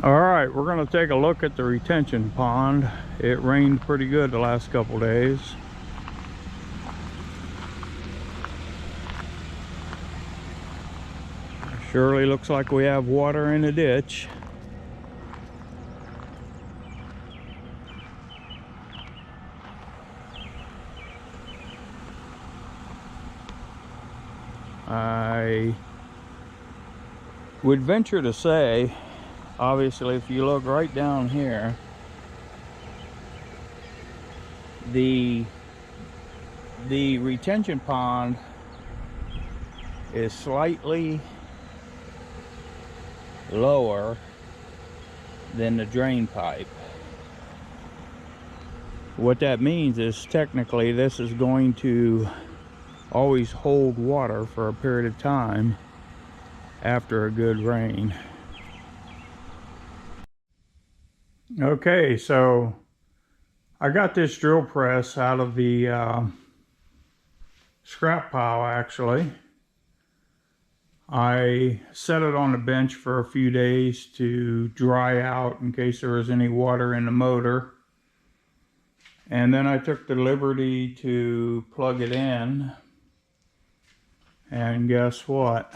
All right, we're going to take a look at the retention pond. It rained pretty good the last couple days. Surely looks like we have water in the ditch. I would venture to say, obviously, if you look right down here, the retention pond is slightly lower than the drain pipe. What that means is technically this is going to always hold water for a period of time after a good rain. Okay, so I got this drill press out of the scrap pile actually. I set it on the bench for a few days to dry out in case there was any water in the motor. And then I took the liberty to plug it in. And guess what?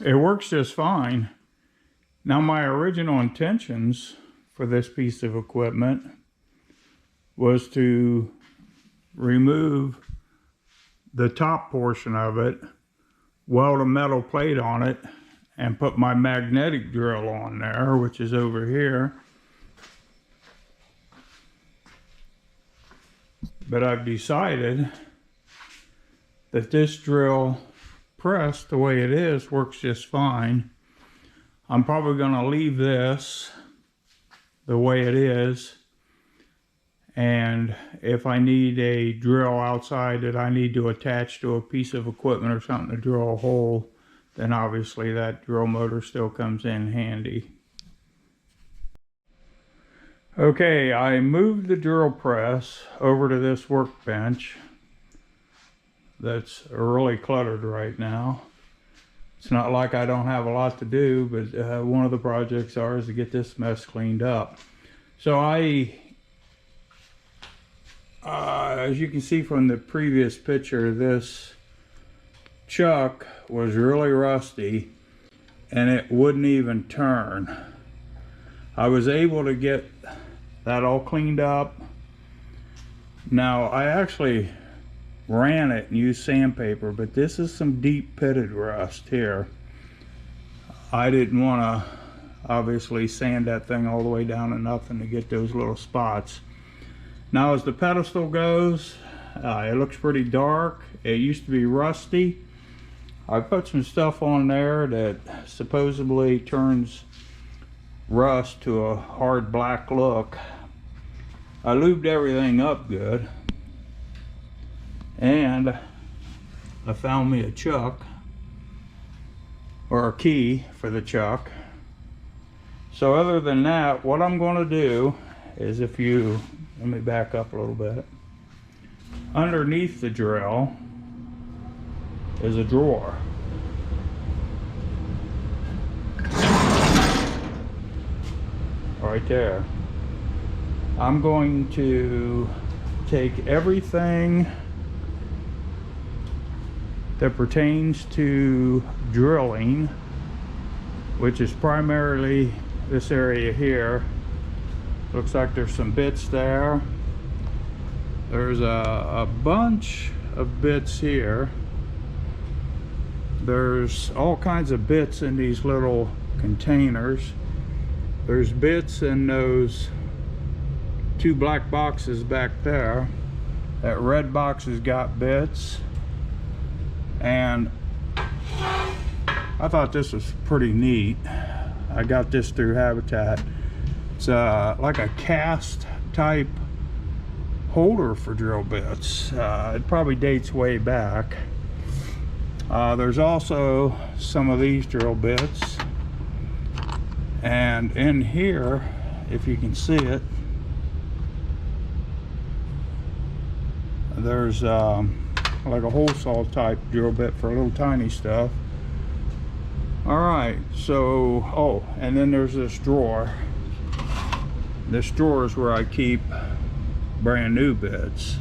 It works just fine. Now, my original intentions for this piece of equipment was to remove the top portion of it, weld a metal plate on it, and put my magnetic drill on there, which is over here. But I've decided that this drill press, the way it is, works just fine. I'm probably going to leave this the way it is, and if I need a drill outside that I need to attach to a piece of equipment or something to drill a hole, then obviously that drill motor still comes in handy. Okay, I moved the drill press over to this workbench that's really cluttered right now. It's not like I don't have a lot to do, but one of the projects is to get this mess cleaned up. So as you can see from the previous picture, this chuck was really rusty and it wouldn't even turn. I was able to get that all cleaned up. Now, I actually ran it and used sandpaper, but this is some deep pitted rust here. I didn't want to obviously sand that thing all the way down to nothing to get those little spots. Now, as the pedestal goes, it looks pretty dark. It used to be rusty. I put some stuff on there that supposedly turns rust to a hard black look. I lubed everything up good, and I found me a chuck, or a key for the chuck. So other than that, what I'm going to do is, if you, let me back up a little bit. Underneath the drill is a drawer. Right there. I'm going to take everything that pertains to drilling, which is primarily this area here. Looks like there's some bits there. There's a bunch of bits here. There's all kinds of bits in these little containers. There's bits in those two black boxes back there. That red box has got bits. And I thought this was pretty neat. I got this through Habitat. It's like a cast type holder for drill bits. It probably dates way back. There's also some of these drill bits. And in here, if you can see it, there's like a hole saw type drill bit for little tiny stuff. All right, so, oh, and then there's this drawer. This drawer is where I keep brand new bits.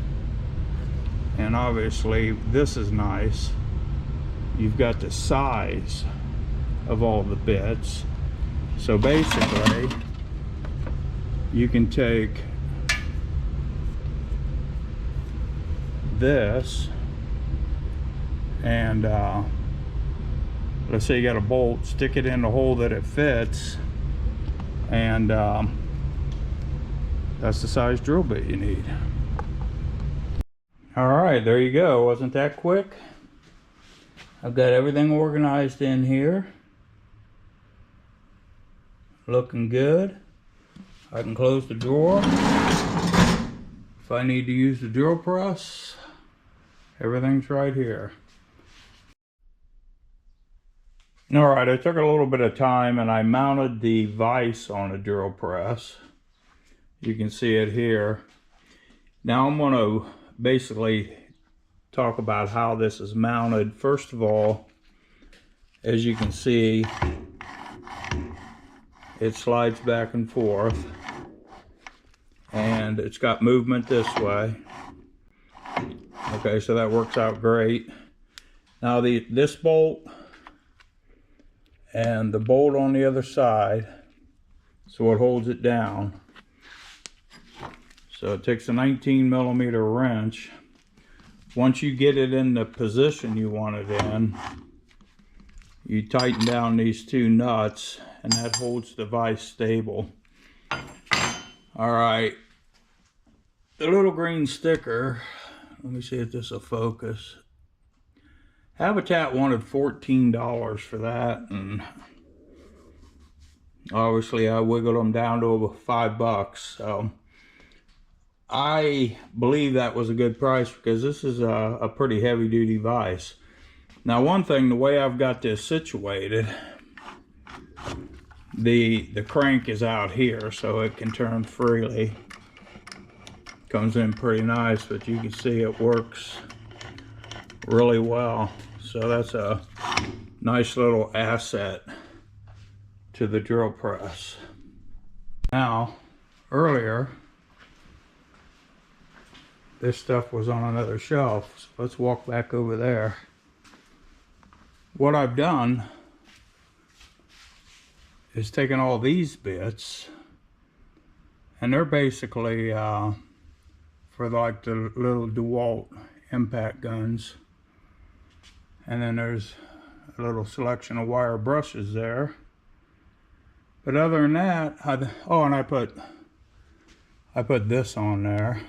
And obviously this is nice. You've got the size of all the bits. So basically, you can take this and let's say you got a bolt, stick it in the hole that it fits, and that's the size drill bit you need. All right, there you go. Wasn't that quick? I've got everything organized in here. Looking good. I can close the drawer. If I need to use the drill press, everything's right here. All right, I took a little bit of time and I mounted the vise on a drill press. You can see it here. Now I'm going to basically talk about how this is mounted. First of all, as you can see, it slides back and forth, and it's got movement this way. Okay, so that works out great. Now this bolt and the bolt on the other side, so it holds it down. So it takes a 19mm wrench. Once you get it in the position you want it in, you tighten down these two nuts, and that holds the vise stable. All right, the little green sticker, let me see if this will focus. Habitat wanted $14 for that, and obviously I wiggled them down to $5, so I believe that was a good price because this is a pretty heavy duty vise. Now one thing, the way I've got this situated, the crank is out here so it can turn freely. Comes in pretty nice, but you can see it works really well. So that's a nice little asset to the drill press. Now, earlier, this stuff was on another shelf, so let's walk back over there. What I've done is taken all these bits, and they're basically for like the little DeWalt impact guns. And then there's a little selection of wire brushes there. But other than that, and I put this on there.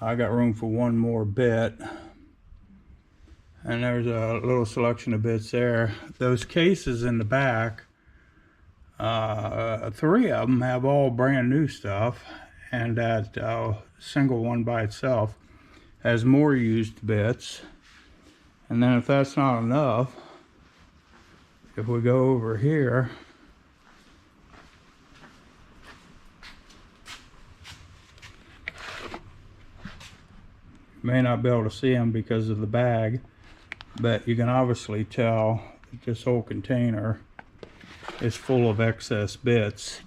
I got room for one more bit. And there's a little selection of bits there. Those cases in the back, 3 of them have all brand new stuff, and that single one by itself has more used bits. And then if that's not enough, if we go over here, you may not be able to see them because of the bag, but you can obviously tell that this whole container is full of excess bits.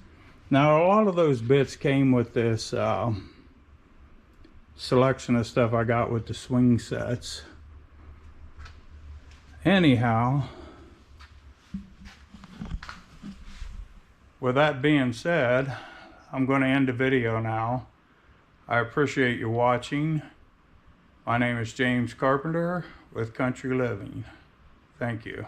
Now a lot of those bits came with this selection of stuff I got with the swing sets. Anyhow, with that being said, I'm going to end the video now. I appreciate you watching. My name is James Carpenter with Country Living. Thank you.